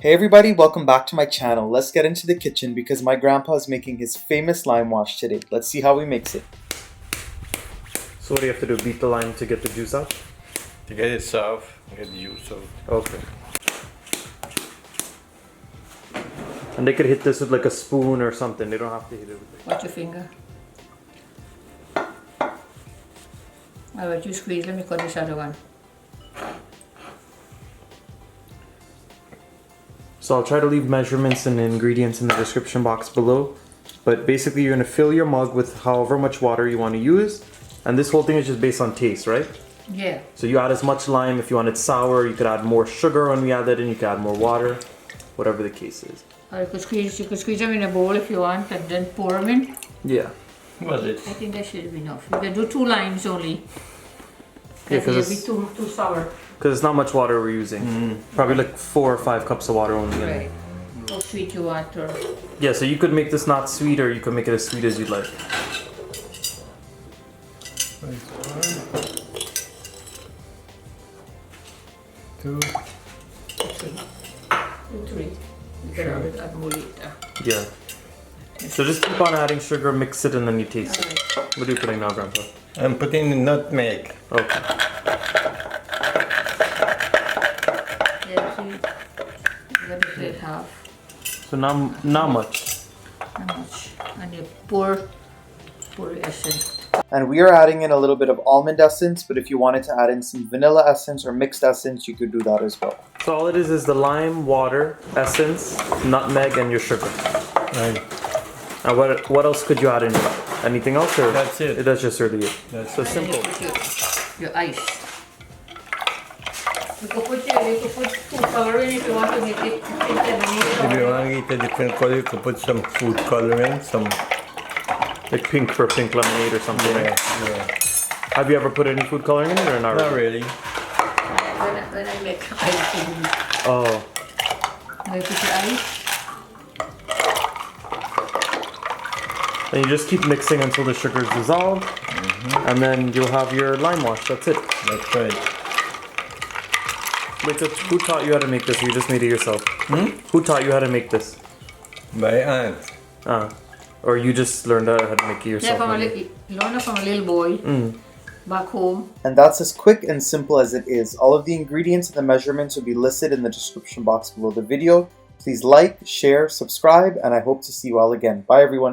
Hey everybody, welcome back to my channel. Let's get into the kitchen because my grandpa is making his famous lime wash today. Let's see how he makes it. So what do you have to do? Beat the lime to get the juice out? To get it soft, get the juice out. Okay. And they could hit this with like a spoon or something. They don't have to hit it with Watch your finger. Alright, you squeeze. Let me cut this other one. So I'll try to leave measurements and ingredients in the description box below. But basically you're going to fill your mug with however much water you want to use. And this whole thing is just based on taste, right? Yeah. So you add as much lime. If you want it sour, you could add more sugar when we add that in. You could add more water. Whatever the case is. Or you could squeeze them in a bowl if you want and then pour them in. Yeah. Was it? I think that should be enough. You can do 2 limes only. Yeah, It'll because be it's, too sour. it's not much water we're using. Probably like 4 or 5 cups of water only. Right. How sweet you want or... Yeah, so you could make this not sweet or you could make it as sweet as you'd like. Two. 3. You can add more later. Yeah. So just keep on adding sugar, mix it, and then you taste it. Alright. What are you putting now, Grandpa? I'm putting the nutmeg. Okay. Yeah, see? You got to plate half. So not much. Not much. And you pour essence. And we are adding in a little bit of almond essence, but if you wanted to add in some vanilla essence or mixed essence, you could do that as well. So all it is the lime, water, essence, nutmeg, and your sugar. Right. And what else could you add in? Anything else? Or That's it. That's just really it. That's So And simple. you put your ice. You could put food coloring if you want to make it If you want to get a different color, you can put some food coloring, some. Like pink for pink lemonade or something. Yeah, Right? yeah. Have you ever put any food coloring in it or not? Not really. When I make ice, Oh. I put your ice. And you just keep mixing until the sugar is dissolved. And then you'll have your lime wash. That's it. That's right. Wait, so who taught you how to make this? Or you just made it yourself? Who taught you how to make this? My aunt. Or you just learned how to make it Yeah, yourself? learn from a little boy back home. And that's as quick and simple as it is. All of the ingredients and the measurements will be listed in the description box below the video. Please like, share, subscribe, and I hope to see you all again. Bye everyone.